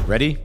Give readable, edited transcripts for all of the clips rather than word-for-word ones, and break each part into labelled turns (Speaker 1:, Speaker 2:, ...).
Speaker 1: Ready?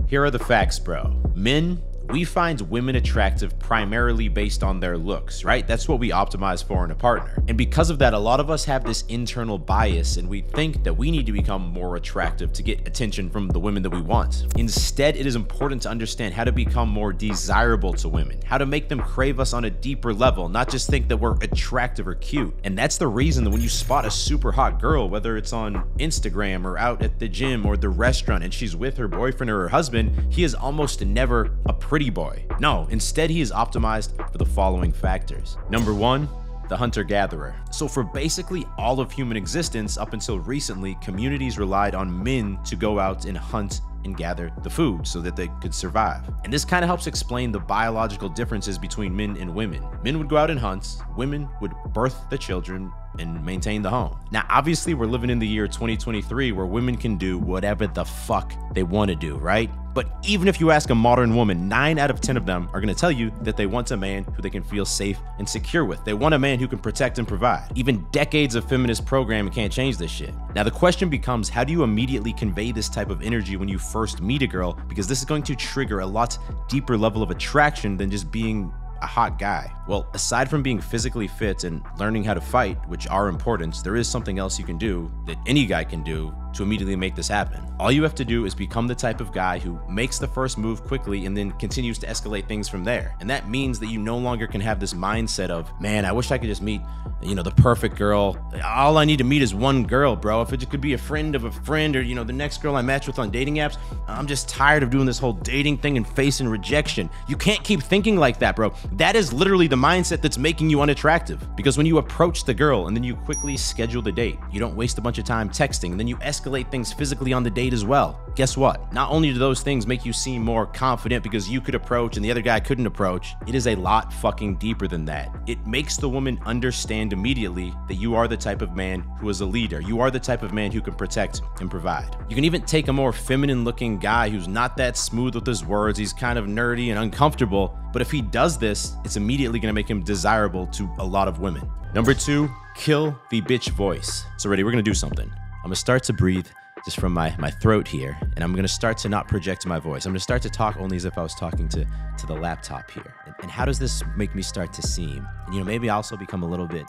Speaker 1: Here are the facts, bro. Men, we find women attractive primarily based on their looks, right? That's what we optimize for in a partner. And because of that, a lot of us have this internal bias and we think that we need to become more attractive to get attention from the women that we want. Instead, it is important to understand how to become more desirable to women, how to make them crave us on a deeper level, not just think that we're attractive or cute. And that's the reason that when you spot a super hot girl, whether it's on Instagram or out at the gym or the restaurant, and she's with her boyfriend or her husband, he is almost never a pretty boy. No, instead he is optimized for the following factors. Number one, the hunter-gatherer. So for basically all of human existence up until recently, communities relied on men to go out and hunt and gather the food so that they could survive. And this kind of helps explain the biological differences between men and women. Men would go out and hunt, women would birth the children and maintain the home. Now, obviously we're living in the year 2023 where women can do whatever the fuck they want to do, right? But even if you ask a modern woman, 9 out of 10 of them are going to tell you that they want a man who they can feel safe and secure with. They want a man who can protect and provide. Even decades of feminist programming can't change this shit. Now, the question becomes, how do you immediately convey this type of energy when you first meet a girl? Because this is going to trigger a lot deeper level of attraction than just being a hot guy. Well, aside from being physically fit and learning how to fight, which are important, there is something else you can do that any guy can do to immediately make this happen. All you have to do is become the type of guy who makes the first move quickly and then continues to escalate things from there. And that means that you no longer can have this mindset of, man, I wish I could just meet, the perfect girl. All I need to meet is one girl, bro. If it could be a friend of a friend or, the next girl I match with on dating apps, I'm just tired of doing this whole dating thing and facing rejection. You can't keep thinking like that, bro. That is literally the mindset that's making you unattractive. Because when you approach the girl and then you quickly schedule the date, you don't waste a bunch of time texting, and then you escalate things physically on the date as well. Guess what? Not only do those things make you seem more confident because you could approach and the other guy couldn't approach, it is a lot fucking deeper than that. It makes the woman understand immediately that you are the type of man who is a leader. You are the type of man who can protect and provide. You can even take a more feminine looking guy who's not that smooth with his words, he's kind of nerdy and uncomfortable, but if he does this, it's immediately gonna make him desirable to a lot of women. Number 2, kill the bitch voice. So ready, we're gonna do something. I'm gonna start to breathe just from my throat here, and I'm gonna start to not project my voice. I'm gonna start to talk only as if I was talking to the laptop here. And how does this make me start to seem? And maybe I also become a little bit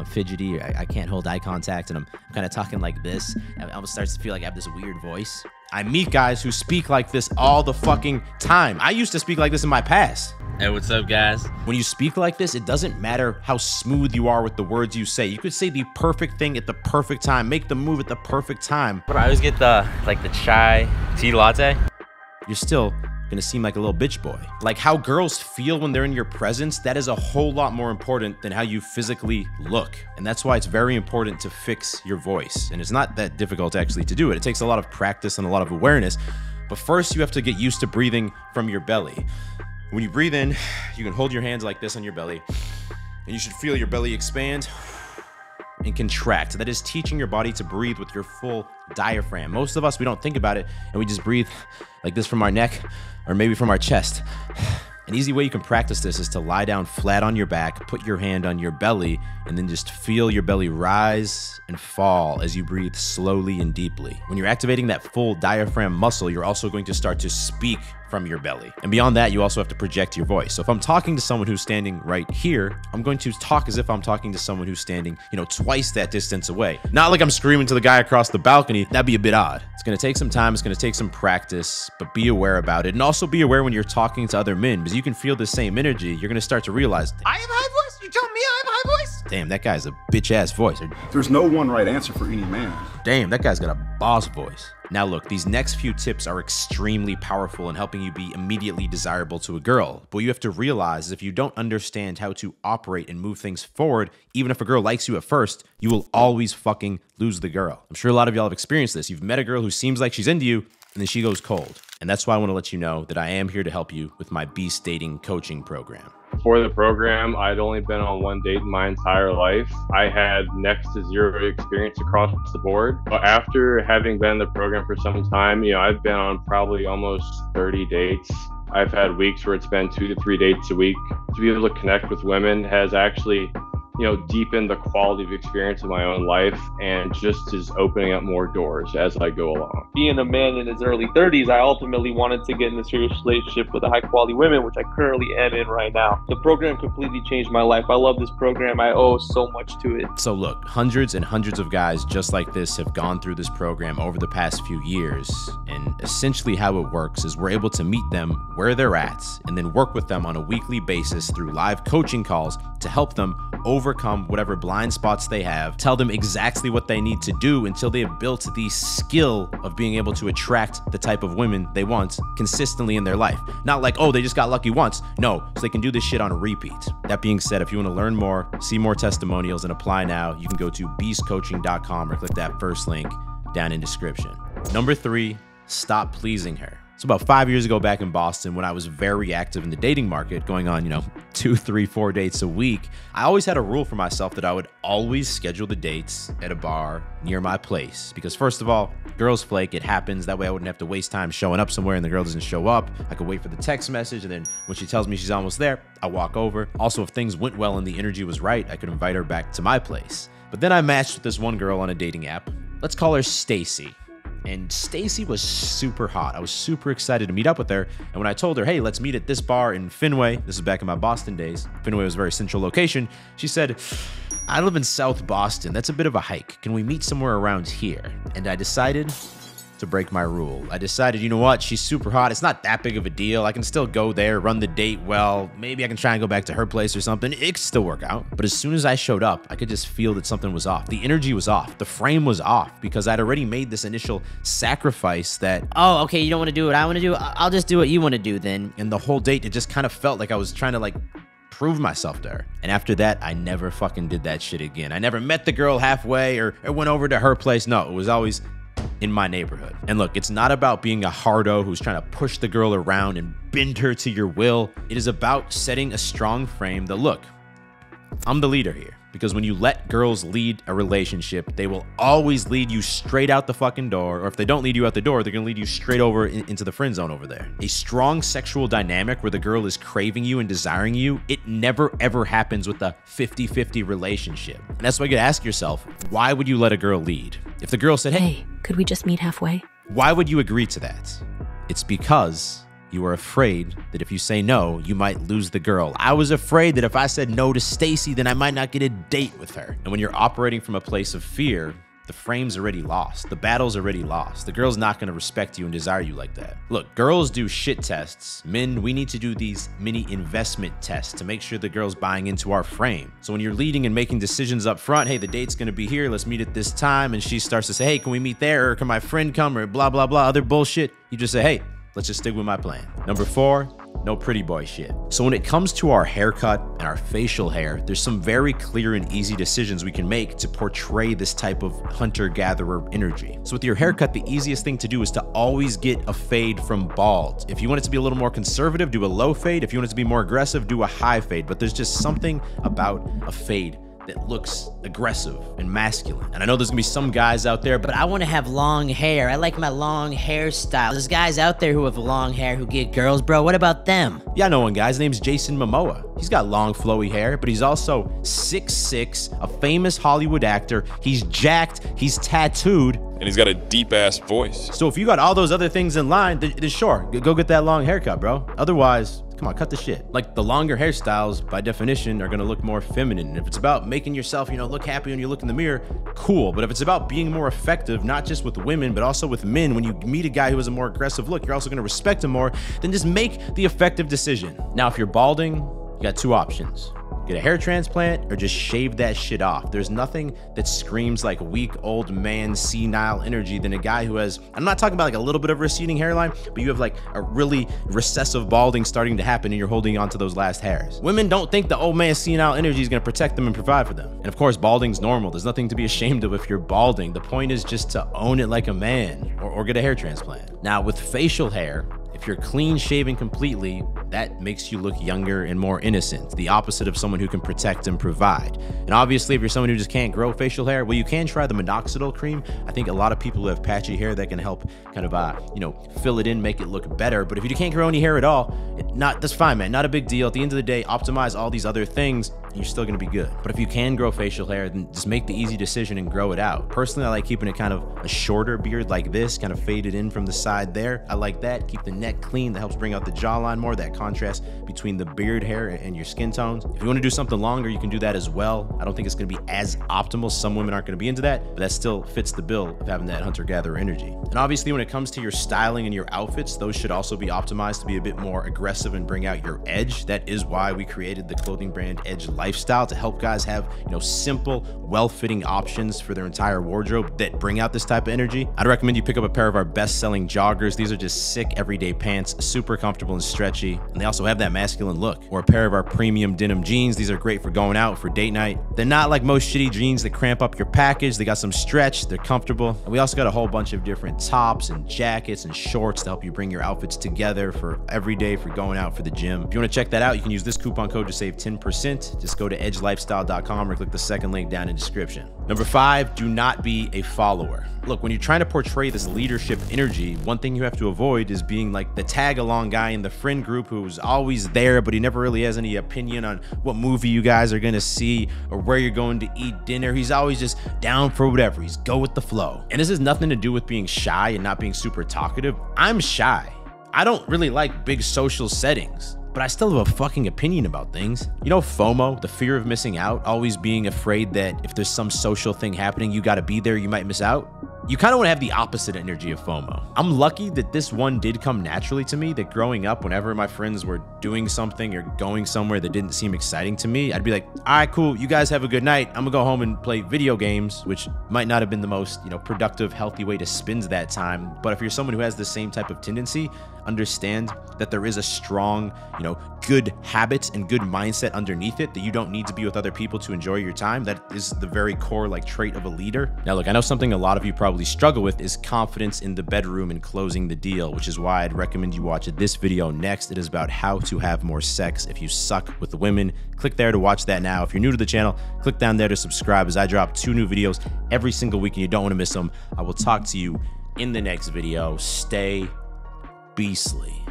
Speaker 1: fidgety. I can't hold eye contact, and I'm kind of talking like this. I almost starts to feel like I have this weird voice. I meet guys who speak like this all the fucking time. I used to speak like this in my past.
Speaker 2: Hey, what's up, guys?
Speaker 1: When you speak like this, it doesn't matter how smooth you are with the words you say. You could say the perfect thing at the perfect time, make the move at the perfect time.
Speaker 2: But I always get the chai tea latte.
Speaker 1: You're still gonna seem like a little bitch boy. Like how girls feel when they're in your presence, that is a whole lot more important than how you physically look. And that's why it's very important to fix your voice. And it's not that difficult actually to do it. It takes a lot of practice and a lot of awareness. But first you have to get used to breathing from your belly. When you breathe in, you can hold your hands like this on your belly, and you should feel your belly expand and contract. That is teaching your body to breathe with your full diaphragm. Most of us, we don't think about it, and we just breathe like this from our neck or maybe from our chest. An easy way you can practice this is to lie down flat on your back, put your hand on your belly, and then just feel your belly rise and fall as you breathe slowly and deeply. When you're activating that full diaphragm muscle, you're also going to start to speak from your belly. And beyond that, you also have to project your voice. So if I'm talking to someone who's standing right here, I'm going to talk as if I'm talking to someone who's standing, twice that distance away. Not like I'm screaming to the guy across the balcony. That'd be a bit odd. It's gonna take some time, it's gonna take some practice, but be aware about it. And also be aware when you're talking to other men, because you can feel the same energy. You're gonna start to realize,
Speaker 3: I have a high voice? You telling me I have a high voice?
Speaker 1: Damn, that guy's a bitch-ass voice.
Speaker 4: There's no one right answer for any man.
Speaker 1: Damn, that guy's got a boss voice. Now look, these next few tips are extremely powerful in helping you be immediately desirable to a girl. But what you have to realize is if you don't understand how to operate and move things forward, even if a girl likes you at first, you will always fucking lose the girl. I'm sure a lot of y'all have experienced this. You've met a girl who seems like she's into you, and then she goes cold. And that's why I want to let you know that I am here to help you with my Beast Dating coaching program.
Speaker 5: For the program, I'd only been on one date in my entire life. I had next to zero experience across the board. But after having been in the program for some time, I've been on probably almost 30 dates. I've had weeks where it's been 2 to 3 dates a week. To be able to connect with women has actually deepen the quality of experience of my own life, and just is opening up more doors as I go along.
Speaker 6: Being a man in his early 30s, I ultimately wanted to get in a serious relationship with a high quality woman, which I currently am in right now. The program completely changed my life. I love this program. I owe so much to it.
Speaker 1: So look, hundreds and hundreds of guys just like this have gone through this program over the past few years. And essentially how it works is we're able to meet them where they're at and then work with them on a weekly basis through live coaching calls to help them overcome whatever blind spots they have, tell them exactly what they need to do until they have built the skill of being able to attract the type of women they want consistently in their life. Not like, oh, they just got lucky once. No, so they can do this shit on a repeat. That being said, if you want to learn more, see more testimonials, and apply now, you can go to beastcoaching.com or click that first link down in description. Number 3, stop pleasing her. So about 5 years ago back in Boston, when I was very active in the dating market, going on, 2, 3, 4 dates a week, I always had a rule for myself that I would always schedule the dates at a bar near my place. Because first of all, girls flake, it happens. That way I wouldn't have to waste time showing up somewhere and the girl doesn't show up. I could wait for the text message, and then when she tells me she's almost there, I walk over. Also, if things went well and the energy was right, I could invite her back to my place. But then I matched with this one girl on a dating app. Let's call her Stacy. And Stacy was super hot. I was super excited to meet up with her. And when I told her, hey, let's meet at this bar in Fenway, this is back in my Boston days. Fenway was a very central location. She said, I live in South Boston. That's a bit of a hike. Can we meet somewhere around here? And I decided to break my rule. I decided, you know what? She's super hot. It's not that big of a deal. I can still go there, run the date well. Maybe I can try and go back to her place or something. It could still work out. But as soon as I showed up, I could just feel that something was off. The energy was off. The frame was off because I'd already made this initial sacrifice that,
Speaker 3: Oh, okay, you don't want to do what I want to do? I'll just do what you want to do then.
Speaker 1: and the whole date, it just kind of felt like I was trying to prove myself to her. And after that, I never fucking did that shit again. I never met the girl halfway or went over to her place. No, it was always in my neighborhood. And look, it's not about being a hardo who's trying to push the girl around and bend her to your will. It is about setting a strong frame that, look, I'm the leader here. Because when you let girls lead a relationship, they will always lead you straight out the fucking door. Or if they don't lead you out the door, they're gonna lead you straight over into the friend zone over there. A strong sexual dynamic where the girl is craving you and desiring you, it never ever happens with a 50-50 relationship. And that's why you gotta ask yourself, why would you let a girl lead? If the girl said, hey,
Speaker 7: could we just meet halfway?
Speaker 1: why would you agree to that? It's because you are afraid that if you say no, you might lose the girl. I was afraid that if I said no to Stacy, then I might not get a date with her. And when you're operating from a place of fear, the frame's already lost. The battle's already lost. The girl's not gonna respect you and desire you like that. Look, girls do shit tests. Men, we need to do these mini investment tests to make sure the girl's buying into our frame. So when you're leading and making decisions up front, hey, the date's gonna be here, let's meet at this time, and she starts to say, hey, can we meet there, or can my friend come, or blah, blah, blah, other bullshit, you just say, hey, let's just stick with my plan. Number 4, no pretty boy shit. So when it comes to our haircut and our facial hair, there's some very clear and easy decisions we can make to portray this type of hunter-gatherer energy. So with your haircut, the easiest thing to do is to always get a fade from bald. If you want it to be a little more conservative, do a low fade. If you want it to be more aggressive, do a high fade. But there's just something about a fade that looks aggressive and masculine. And I know there's gonna be some guys out there,
Speaker 3: But I want to have long hair. I like my long hairstyle. There's guys out there who have long hair who get girls, bro. What about them?
Speaker 1: yeah, I know one guy. His name's Jason Momoa. He's got long, flowy hair, but he's also 6'6", a famous Hollywood actor. He's jacked, he's tattooed.
Speaker 8: And he's got a deep-ass voice.
Speaker 1: So if you got all those other things in line, then sure, go get that long haircut, bro. Otherwise, come on, cut the shit. Like, the longer hairstyles, by definition, are gonna look more feminine. And if it's about making yourself, look happy when you look in the mirror, cool. But if it's about being more effective, not just with women, but also with men, when you meet a guy who has a more aggressive look, you're also gonna respect him more, then just make the effective decision. Now, if you're balding, you got 2 options. Get a hair transplant or just shave that shit off. There's nothing that screams like weak old man senile energy than a guy who has, I'm not talking about like a little bit of receding hairline, but you have like a really recessive balding starting to happen and you're holding on to those last hairs. Women don't think the old man senile energy is gonna protect them and provide for them. And of course, balding's normal. There's nothing to be ashamed of if you're balding. The point is just to own it like a man or get a hair transplant. Now with facial hair, if you're clean shaven completely, that makes you look younger and more innocent, the opposite of someone who can protect and provide. And obviously, if you're someone who just can't grow facial hair, well, you can try the minoxidil cream. I think a lot of people who have patchy hair that can help kind of, fill it in, make it look better. But if you can't grow any hair at all, that's fine, man. Not a big deal. At the end of the day, optimize all these other things and you're still gonna be good. But if you can grow facial hair, then just make the easy decision and grow it out. Personally, I like keeping it kind of a shorter beard like this, kind of faded in from the side there. I like that. Keep the neck clean. That helps bring out the jawline more, that contrast between the beard hair and your skin tones. If you want to do something longer, you can do that as well. I don't think it's going to be as optimal. Some women aren't going to be into that, but that still fits the bill of having that hunter-gatherer energy. And obviously, when it comes to your styling and your outfits, those should also be optimized to be a bit more aggressive and bring out your edge. That is why we created the clothing brand Edge Lifestyle, to help guys have, simple, well-fitting options for their entire wardrobe that bring out this type of energy. I'd recommend you pick up a pair of our best-selling joggers. These are just sick everyday pants, super comfortable and stretchy, and they also have that masculine look. Or a pair of our premium denim jeans. These are great for going out, for date night. They're not like most shitty jeans that cramp up your package. They got some stretch, they're comfortable. And we also got a whole bunch of different tops and jackets and shorts to help you bring your outfits together for every day, for going out, for the gym. If you want to check that out, you can use this coupon code to save 10%. Just go to edgelifestyle.com or click the second link down in the description. Number 5, do not be a follower. Look, when you're trying to portray this leadership energy, one thing you have to avoid is being like the tag along guy in the friend group who's always there, but he never really has any opinion on what movie you guys are gonna see or where you're going to eat dinner. He's always just down for whatever. He's go with the flow. And this has nothing to do with being shy and not being super talkative. I'm shy. I don't really like big social settings, but I still have a fucking opinion about things. FOMO, the fear of missing out, always being afraid that if there's some social thing happening, you gotta be there, you might miss out. You kind of want to have the opposite energy of FOMO. I'm lucky that this one did come naturally to me, that growing up, whenever my friends were doing something or going somewhere that didn't seem exciting to me, I'd be like, all right, cool, you guys have a good night. I'm gonna go home and play video games, which might not have been the most, productive, healthy way to spend that time. But if you're someone who has the same type of tendency, understand that there is a strong, good habits and good mindset underneath it, that you don't need to be with other people to enjoy your time. That is the very core trait of a leader. Now look, I know something a lot of you probably struggle with is confidence in the bedroom and closing the deal, which is why I'd recommend you watch this video next. It is about how to have more sex if you suck with women. Click there to watch that now. If you're new to the channel, click down there to subscribe, as I drop 2 new videos every single week and you don't want to miss them. I will talk to you in the next video. Stay beastly.